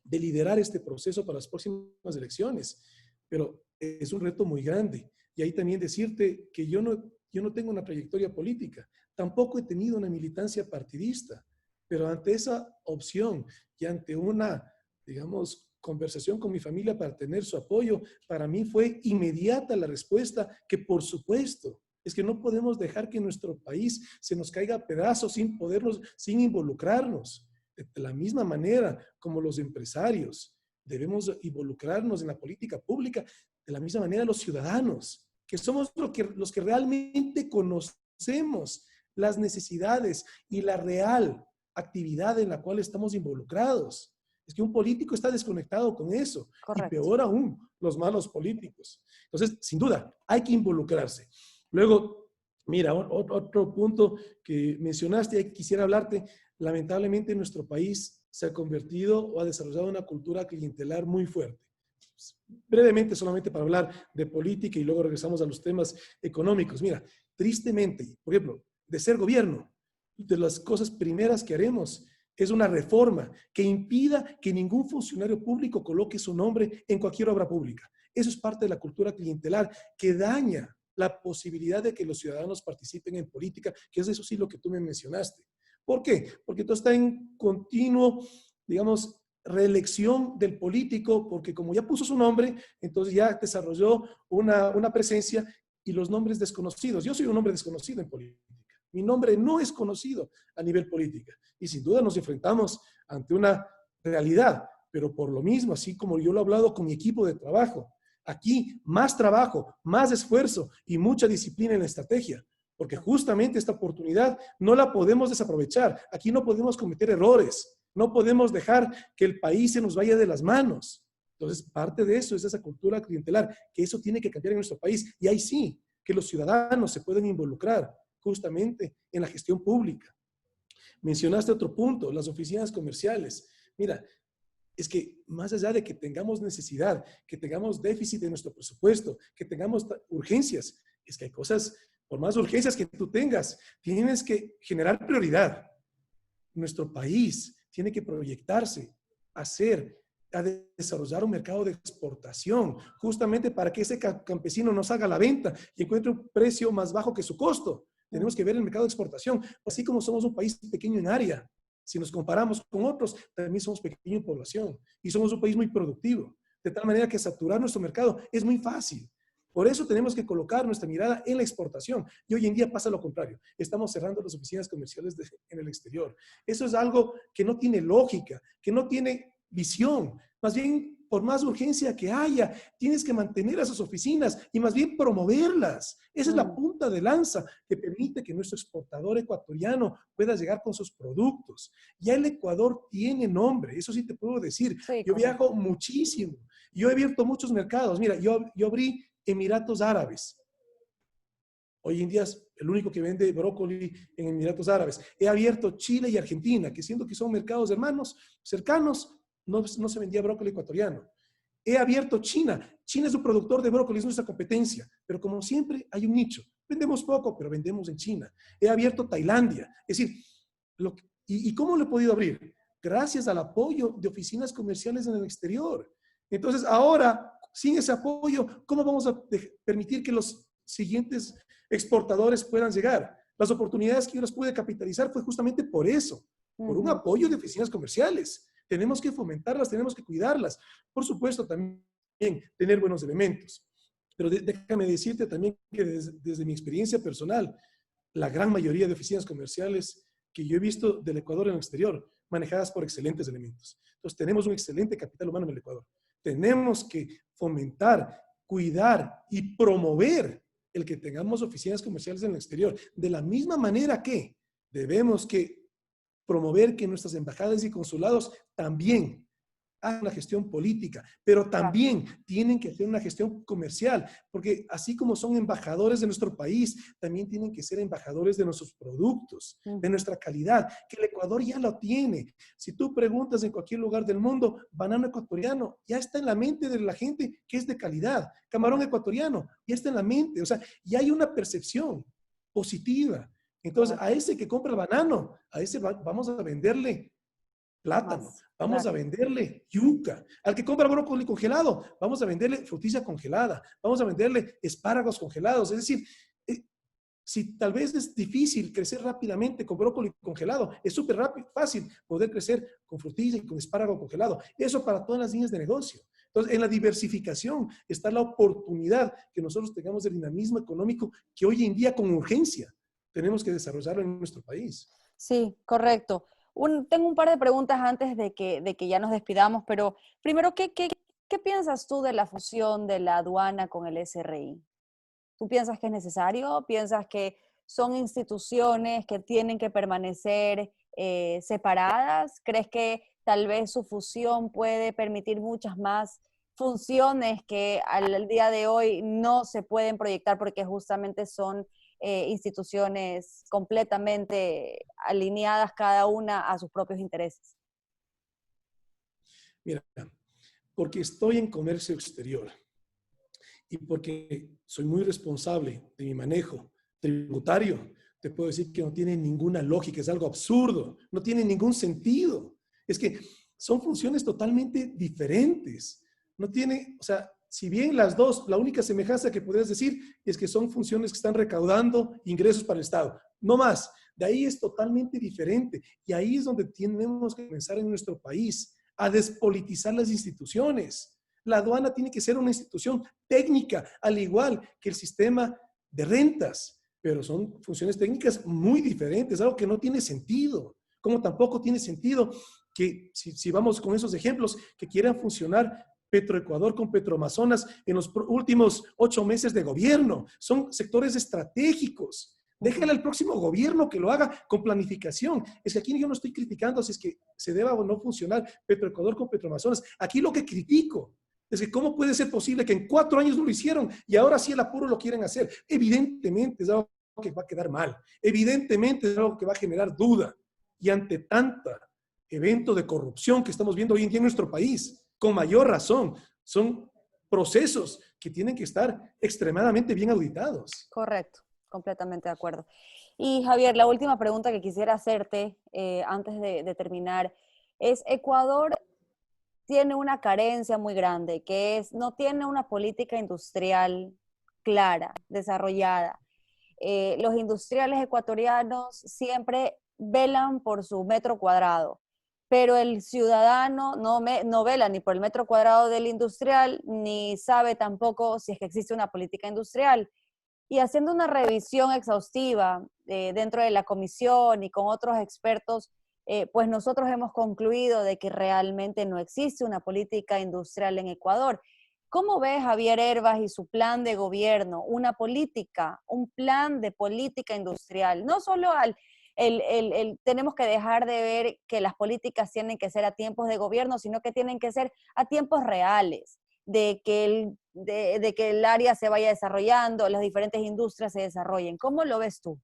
de liderar este proceso para las próximas elecciones. Pero es un reto muy grande. Y ahí también decirte que yo no tengo una trayectoria política, tampoco he tenido una militancia partidista, pero ante esa opción y ante una, digamos, conversación con mi familia para tener su apoyo, para mí fue inmediata la respuesta que por supuesto, es que no podemos dejar que nuestro país se nos caiga a pedazos sin involucrarnos. De la misma manera como los empresarios debemos involucrarnos en la política pública, de la misma manera los ciudadanos, que somos los que realmente conocemos las necesidades y la real actividad en la cual estamos involucrados. Es que un político está desconectado con eso. Correcto. Y peor aún, los malos políticos. Entonces, sin duda, hay que involucrarse. Luego, mira, otro punto que mencionaste y quisiera hablarte, lamentablemente en nuestro país se ha convertido o ha desarrollado una cultura clientelar muy fuerte. Brevemente, solamente para hablar de política y luego regresamos a los temas económicos. Mira, tristemente, por ejemplo, de ser gobierno, de las cosas primeras que haremos es una reforma que impida que ningún funcionario público coloque su nombre en cualquier obra pública. Eso es parte de la cultura clientelar que daña la posibilidad de que los ciudadanos participen en política, que es eso sí lo que tú me mencionaste. ¿Por qué? Porque todo está en continuo, digamos, reelección del político, porque como ya puso su nombre, entonces ya desarrolló una presencia y los nombres desconocidos. Yo soy un hombre desconocido en política. Mi nombre no es conocido a nivel político. Y sin duda nos enfrentamos ante una realidad, pero por lo mismo, así como yo lo he hablado con mi equipo de trabajo, aquí más trabajo, más esfuerzo y mucha disciplina en la estrategia, porque justamente esta oportunidad no la podemos desaprovechar. Aquí no podemos cometer errores, no podemos dejar que el país se nos vaya de las manos. Entonces, parte de eso es esa cultura clientelar, que eso tiene que cambiar en nuestro país. Y ahí sí, que los ciudadanos se pueden involucrar justamente en la gestión pública. Mencionaste otro punto, las oficinas comerciales. Mira, es que más allá de que tengamos necesidad, que tengamos déficit de nuestro presupuesto, que tengamos urgencias, es que hay cosas, por más urgencias que tú tengas, tienes que generar prioridad. Nuestro país tiene que proyectarse, a desarrollar un mercado de exportación, justamente para que ese campesino nos haga la venta y encuentre un precio más bajo que su costo. Tenemos que ver el mercado de exportación, así como somos un país pequeño en área. Si nos comparamos con otros, también somos pequeños en población y somos un país muy productivo, de tal manera que saturar nuestro mercado es muy fácil. Por eso tenemos que colocar nuestra mirada en la exportación. Y hoy en día pasa lo contrario. Estamos cerrando las oficinas comerciales en el exterior. Eso es algo que no tiene lógica, que no tiene visión. Más bien, por más urgencia que haya, tienes que mantener esas oficinas y más bien promoverlas. Esa es la punta de lanza que permite que nuestro exportador ecuatoriano pueda llegar con sus productos. Ya el Ecuador tiene nombre, eso sí te puedo decir. Sí, yo viajo muchísimo. Yo he abierto muchos mercados. Mira, yo abrí Emiratos Árabes. Hoy en día es el único que vende brócoli en Emiratos Árabes. He abierto Chile y Argentina, que siendo que son mercados hermanos, cercanos, no se vendía brócoli ecuatoriano. He abierto China. China es un productor de brócoli, es nuestra competencia. Pero como siempre, hay un nicho. Vendemos poco, pero vendemos en China. He abierto Tailandia. Es decir, ¿y cómo lo he podido abrir? Gracias al apoyo de oficinas comerciales en el exterior. Entonces, ahora, sin ese apoyo, ¿cómo vamos a permitir que los siguientes exportadores puedan llegar? Las oportunidades que yo las pude capitalizar fue justamente por eso, por un apoyo de oficinas comerciales. Tenemos que fomentarlas, tenemos que cuidarlas. Por supuesto, también tener buenos elementos. Pero déjame decirte también que desde mi experiencia personal, la gran mayoría de oficinas comerciales que yo he visto del Ecuador en el exterior, manejadas por excelentes elementos. Entonces, tenemos un excelente capital humano en el Ecuador. Tenemos que fomentar, cuidar y promover el que tengamos oficinas comerciales en el exterior. De la misma manera que debemos que promover que nuestras embajadas y consulados también hagan una gestión política, pero Claro. también tienen que hacer una gestión comercial, porque así como son embajadores de nuestro país, también tienen que ser embajadores de nuestros productos, de Ujú. nuestra calidad, que el Ecuador ya lo tiene. Si tú preguntas en cualquier lugar del mundo, banano ecuatoriano, ya está en la mente de la gente que es de calidad. Camarón Correcto, ecuatoriano, ya está en la mente. O sea, ya hay una percepción positiva. Entonces, a correcto. ese que compra el banano, a ese vamos a venderle plátano, Más, vamos claro. a venderle yuca. Al que compra brócoli congelado, vamos a venderle frutilla congelada, vamos a venderle espárragos congelados. Es decir, eh, si tal vez es difícil crecer rápidamente con brócoli congelado, es súper rápido, fácil poder crecer con frutilla y con espárrago congelado. Eso para todas las líneas de negocio. Entonces, en la diversificación está la oportunidad que nosotros tengamos el dinamismo económico que hoy en día con urgencia tenemos que desarrollarlo en nuestro país. Sí, correcto. Tengo un par de preguntas antes de que ya nos despidamos, pero primero, ¿qué piensas tú de la fusión de la aduana con el SRI? ¿Tú piensas que es necesario? ¿Piensas que son instituciones que tienen que permanecer separadas? ¿Crees que tal vez su fusión puede permitir muchas más funciones que al día de hoy no se pueden proyectar porque justamente son instituciones completamente alineadas cada una a sus propios intereses? Mira, porque estoy en comercio exterior y porque soy muy responsable de mi manejo tributario, te puedo decir que no tiene ninguna lógica, es algo absurdo, no tiene ningún sentido. Es que son funciones totalmente diferentes. No tiene, o sea, si bien las dos, la única semejanza que podrías decir es que son funciones que están recaudando ingresos para el Estado, no más. De ahí es totalmente diferente y ahí es donde tenemos que pensar en nuestro país, a despolitizar las instituciones. La aduana tiene que ser una institución técnica, al igual que el sistema de rentas, pero son funciones técnicas muy diferentes, algo que no tiene sentido. Como tampoco tiene sentido que, si vamos con esos ejemplos, que quieran funcionar Petroecuador con Petroamazonas en los últimos 8 meses de gobierno. Son sectores estratégicos. Déjale Ujú. al próximo gobierno que lo haga con planificación. Es que aquí yo no estoy criticando si es que se deba o no funcionar Petroecuador con Petroamazonas. Aquí lo que critico es que cómo puede ser posible que en 4 años no lo hicieron y ahora sí el apuro lo quieren hacer. Evidentemente es algo que va a quedar mal. Evidentemente es algo que va a generar duda. Y ante tanta evento de corrupción que estamos viendo hoy en día en nuestro país, con mayor razón, son procesos que tienen que estar extremadamente bien auditados. Correcto, completamente de acuerdo. Y Javier, la última pregunta que quisiera hacerte antes de terminar es, Ecuador tiene una carencia muy grande, que es no tiene una política industrial clara, desarrollada. Los industriales ecuatorianos siempre velan por su metro cuadrado, pero el ciudadano no vela ni por el metro cuadrado del industrial, ni sabe tampoco si es que existe una política industrial. Y haciendo una revisión exhaustiva dentro de la comisión y con otros expertos, pues nosotros hemos concluido de que realmente no existe una política industrial en Ecuador. ¿Cómo ve Javier Hervas y su plan de gobierno? Una política, un plan de política industrial. No solo tenemos que dejar de ver que las políticas tienen que ser a tiempos de gobierno, sino que tienen que ser a tiempos reales, de que el área se vaya desarrollando, las diferentes industrias se desarrollen. ¿Cómo lo ves tú?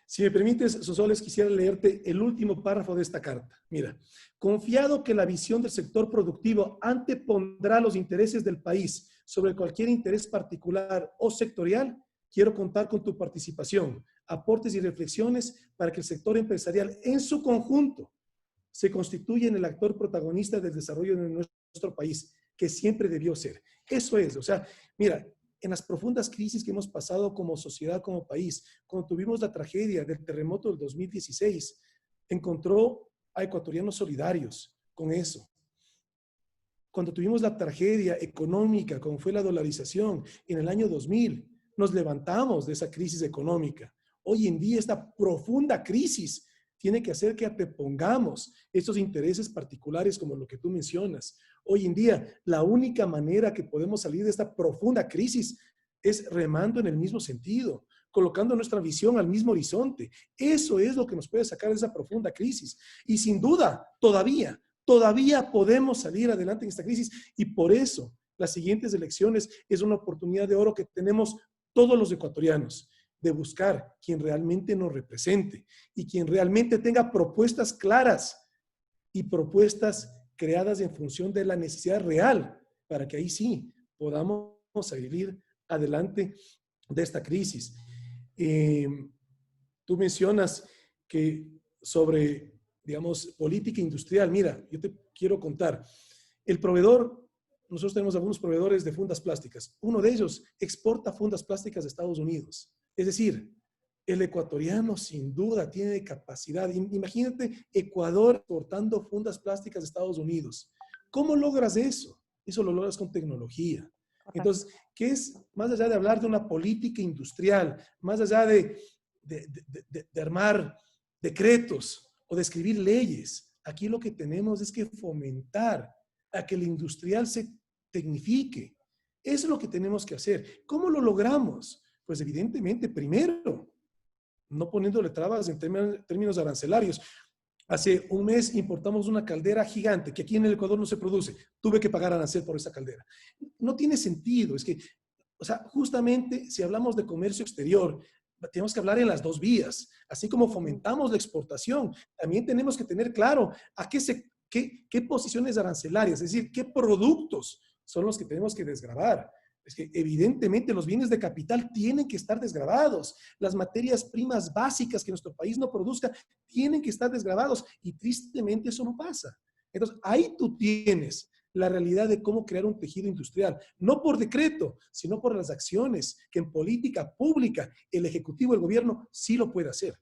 Si me permites, Sosoles, quisiera leerte el último párrafo de esta carta. Mira, confiado que la visión del sector productivo antepondrá los intereses del país sobre cualquier interés particular o sectorial, quiero contar con tu participación, aportes y reflexiones para que el sector empresarial en su conjunto se constituya en el actor protagonista del desarrollo de nuestro país, que siempre debió ser. Eso es, o sea, mira, en las profundas crisis que hemos pasado como sociedad, como país, cuando tuvimos la tragedia del terremoto del 2016, encontró a ecuatorianos solidarios con eso. Cuando tuvimos la tragedia económica, como fue la dolarización en el año 2000, nos levantamos de esa crisis económica. Hoy en día esta profunda crisis tiene que hacer que antepongamos estos intereses particulares como lo que tú mencionas. Hoy en día la única manera que podemos salir de esta profunda crisis es remando en el mismo sentido, colocando nuestra visión al mismo horizonte. Eso es lo que nos puede sacar de esa profunda crisis. Y sin duda, Todavía podemos salir adelante en esta crisis y por eso las siguientes elecciones es una oportunidad de oro que tenemos todos los ecuatorianos de buscar quien realmente nos represente y quien realmente tenga propuestas claras y propuestas creadas en función de la necesidad real para que ahí sí podamos salir adelante de esta crisis. Tú mencionas que sobre, digamos, política industrial, mira, yo te quiero contar, el proveedor, nosotros tenemos algunos proveedores de fundas plásticas, uno de ellos exporta fundas plásticas de Estados Unidos, es decir, el ecuatoriano sin duda tiene capacidad. Imagínate Ecuador exportando fundas plásticas de Estados Unidos. ¿Cómo logras eso? Eso lo logras con tecnología. Entonces, ¿qué es? Más allá de hablar de una política industrial, más allá de armar decretos o de escribir leyes, aquí lo que tenemos es que fomentar a que el industrial se tecnifique. Eso es lo que tenemos que hacer. ¿Cómo lo logramos? Pues evidentemente, primero, no poniéndole trabas en términos arancelarios. Hace un mes importamos una caldera gigante que aquí en el Ecuador no se produce. Tuve que pagar arancel por esa caldera. No tiene sentido. Es que, o sea, justamente si hablamos de comercio exterior, tenemos que hablar en las dos vías. Así como fomentamos la exportación, también tenemos que tener claro a qué posiciones arancelarias, es decir, qué productos son los que tenemos que desgravar. Es que evidentemente los bienes de capital tienen que estar desgravados. Las materias primas básicas que nuestro país no produzca tienen que estar desgravados y tristemente eso no pasa. Entonces, ahí tú tienes la realidad de cómo crear un tejido industrial, no por decreto, sino por las acciones que en política pública el Ejecutivo, el gobierno, sí lo puede hacer.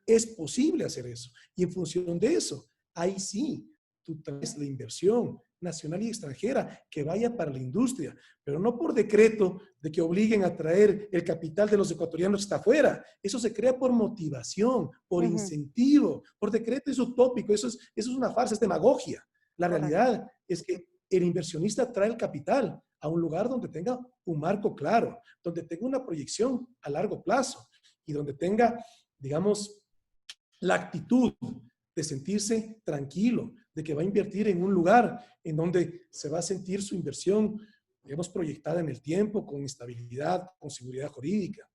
Es posible hacer eso. Y en función de eso, ahí sí, tú traes la inversión nacional y extranjera que vaya para la industria, pero no por decreto de que obliguen a traer el capital de los ecuatorianos que está afuera. Eso se crea por motivación, por incentivo, por decreto es utópico, eso es una farsa, es demagogia. La realidad es que el inversionista trae el capital a un lugar donde tenga un marco claro, donde tenga una proyección a largo plazo y donde tenga, digamos, la actitud de sentirse tranquilo, de que va a invertir en un lugar en donde se va a sentir su inversión, digamos, proyectada en el tiempo, con estabilidad, con seguridad jurídica.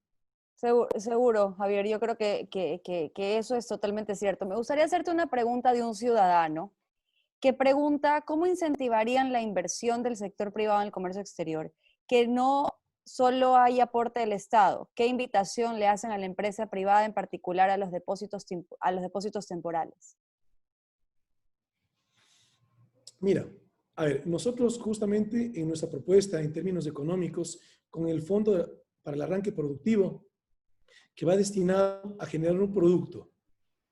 Seguro, Javier, yo creo que eso es totalmente cierto. Me gustaría hacerte una pregunta de un ciudadano que pregunta cómo incentivarían la inversión del sector privado en el comercio exterior, que no solo hay aporte del Estado. ¿Qué invitación le hacen a la empresa privada, en particular a los depósitos temporales? Mira, a ver, nosotros justamente en nuestra propuesta en términos económicos, con el Fondo para el Arranque Productivo, que va destinado a generar un producto.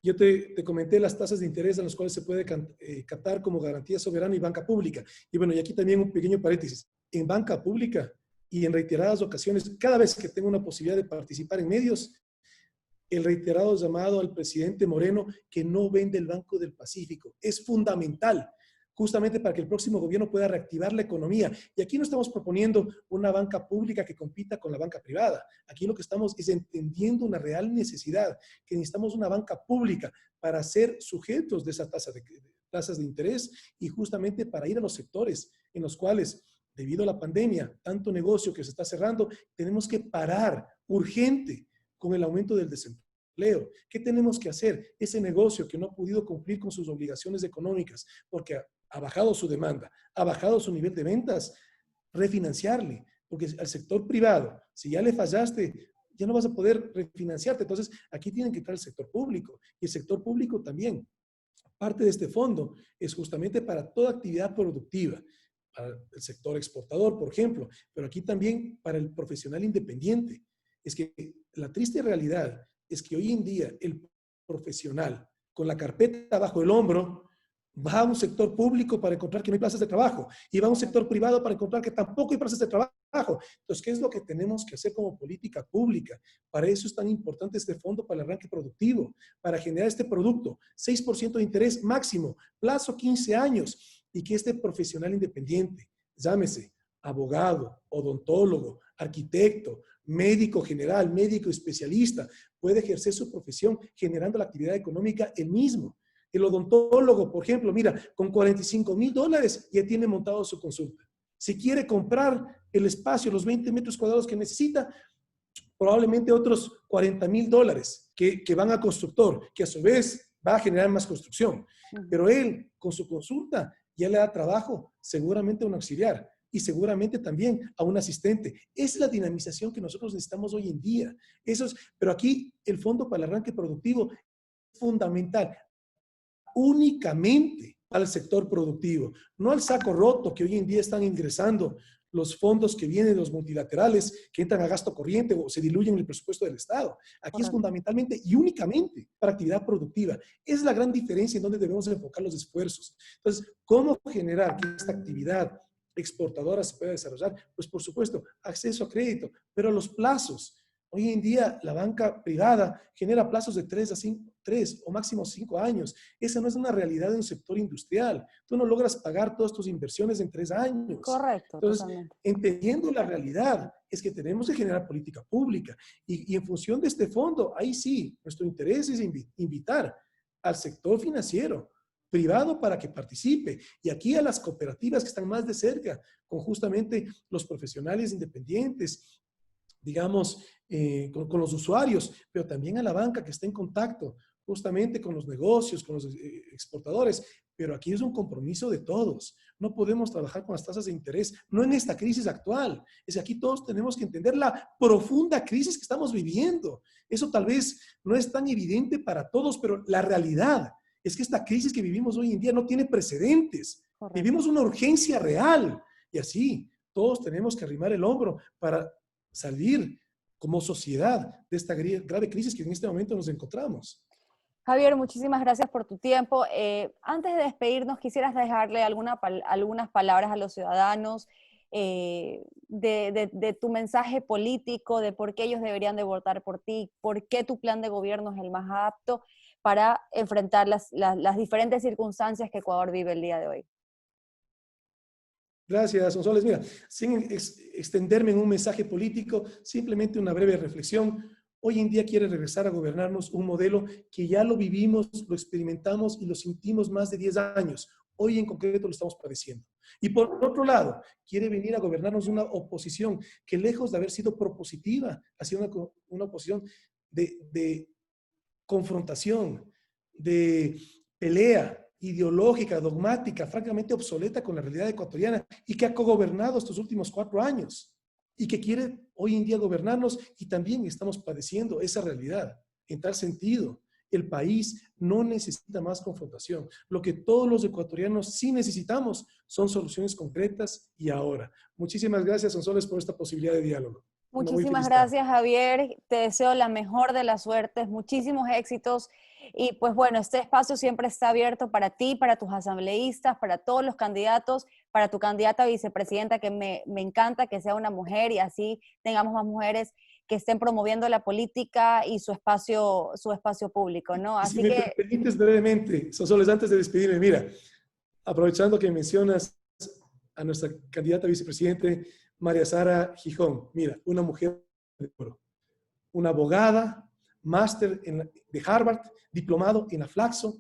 Yo te comenté las tasas de interés a las cuales se puede captar como garantía soberana y banca pública. Y bueno, y aquí también un pequeño paréntesis. En banca pública y en reiteradas ocasiones, cada vez que tengo una posibilidad de participar en medios, el reiterado llamado al presidente Moreno que no vende el Banco del Pacífico. Es fundamental, justamente para que el próximo gobierno pueda reactivar la economía. Y aquí no estamos proponiendo una banca pública que compita con la banca privada. Aquí lo que estamos es entendiendo una real necesidad, que necesitamos una banca pública para ser sujetos de esa tasas de interés y justamente para ir a los sectores en los cuales, debido a la pandemia, tanto negocio que se está cerrando, tenemos que parar urgente con el aumento del desempleo. ¿Qué tenemos que hacer? Ese negocio que no ha podido cumplir con sus obligaciones económicas porque ha bajado su demanda, ha bajado su nivel de ventas, refinanciarle, porque al sector privado, si ya le fallaste, ya no vas a poder refinanciarte. Entonces, aquí tienen que entrar el sector público y el sector público también. Parte de este fondo es justamente para toda actividad productiva, para el sector exportador, por ejemplo, pero aquí también para el profesional independiente. Es que la triste realidad es que hoy en día el profesional con la carpeta bajo el hombro va a un sector público para encontrar que no hay plazas de trabajo y va a un sector privado para encontrar que tampoco hay plazas de trabajo. Entonces, ¿qué es lo que tenemos que hacer como política pública? Para eso es tan importante este fondo para el arranque productivo, para generar este producto, 6% de interés máximo, plazo 15 años y que este profesional independiente, llámese abogado, odontólogo, arquitecto, médico general, médico especialista, puede ejercer su profesión generando la actividad económica él mismo. El odontólogo, por ejemplo, mira, con $45,000 ya tiene montado su consulta. Si quiere comprar el espacio, los 20 metros cuadrados que necesita, probablemente otros $40,000 que van a constructor, que a su vez va a generar más construcción. Pero él, con su consulta, ya le da trabajo seguramente a un auxiliar y seguramente también a un asistente. Es la dinamización que nosotros necesitamos hoy en día. Pero aquí el Fondo para el Arranque Productivo es fundamental únicamente al sector productivo, no al saco roto que hoy en día están ingresando los fondos que vienen de los multilaterales, que entran a gasto corriente o se diluyen en el presupuesto del Estado. Aquí es fundamentalmente y únicamente para actividad productiva. Es la gran diferencia en donde debemos enfocar los esfuerzos. Entonces, ¿cómo generar que esta actividad exportadora se pueda desarrollar? Pues, por supuesto, acceso a crédito, pero los plazos. Hoy en día la banca privada genera plazos de 3 o máximo 5 años. Esa no es una realidad de un sector industrial. Tú no logras pagar todas tus inversiones en 3 años. Correcto, Entonces, totalmente. entendiendo la realidad, es que tenemos que generar política pública. Y en función de este fondo, ahí sí, nuestro interés es invitar al sector financiero privado para que participe. Y aquí a las cooperativas que están más de cerca, con justamente los profesionales independientes, digamos, con los usuarios, pero también a la banca que está en contacto justamente con los negocios, con los exportadores. Pero aquí es un compromiso de todos. No podemos trabajar con las tasas de interés, no en esta crisis actual. Es que aquí todos tenemos que entender la profunda crisis que estamos viviendo. Eso tal vez no es tan evidente para todos, pero la realidad es que esta crisis que vivimos hoy en día no tiene precedentes. Correcto. Vivimos una urgencia real y así todos tenemos que arrimar el hombro para salir como sociedad de esta grave crisis que en este momento nos encontramos. Javier, muchísimas gracias por tu tiempo. Antes de despedirnos, quisieras dejarle algunas palabras a los ciudadanos de tu mensaje político, de por qué ellos deberían de votar por ti, por qué tu plan de gobierno es el más apto para enfrentar las diferentes circunstancias que Ecuador vive el día de hoy. Gracias, Sonsoles. Mira, sin extenderme en un mensaje político, simplemente una breve reflexión. Hoy en día quiere regresar a gobernarnos un modelo que ya lo vivimos, lo experimentamos y lo sentimos más de 10 años. Hoy en concreto lo estamos padeciendo. Y por otro lado, quiere venir a gobernarnos una oposición que lejos de haber sido propositiva, ha sido una oposición de confrontación, de pelea ideológica, dogmática, francamente obsoleta con la realidad ecuatoriana y que ha cogobernado estos últimos 4 años y que quiere hoy en día gobernarnos y también estamos padeciendo esa realidad. En tal sentido, el país no necesita más confrontación. Lo que todos los ecuatorianos sí necesitamos son soluciones concretas y ahora. Muchísimas gracias, Sonsoles, por esta posibilidad de diálogo. Muchísimas gracias, Javier. Te deseo la mejor de las suertes, muchísimos éxitos. Y pues bueno, este espacio siempre está abierto para ti, para tus asambleístas, para todos los candidatos, para tu candidata a vicepresidenta, que me encanta que sea una mujer y así tengamos más mujeres que estén promoviendo la política y su espacio público, ¿no? Así si me permites brevemente, Sonsoles, antes de despedirme, mira, aprovechando que mencionas a nuestra candidata a vicepresidente, María Sara Gijón, mira, una mujer de oro, una abogada, máster de Harvard, diplomado en Aflaxo,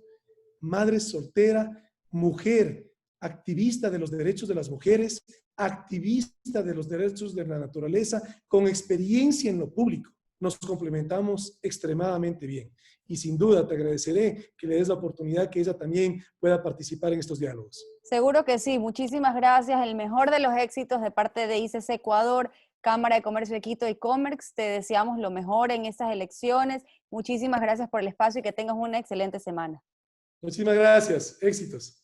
madre soltera, mujer, activista de los derechos de las mujeres, activista de los derechos de la naturaleza, con experiencia en lo público. Nos complementamos extremadamente bien. Y sin duda te agradeceré que le des la oportunidad que ella también pueda participar en estos diálogos. Seguro que sí. Muchísimas gracias. El mejor de los éxitos de parte de ICC Ecuador, Cámara de Comercio de Quito y Comerx. Te deseamos lo mejor en estas elecciones. Muchísimas gracias por el espacio y que tengas una excelente semana. Muchísimas gracias. Éxitos.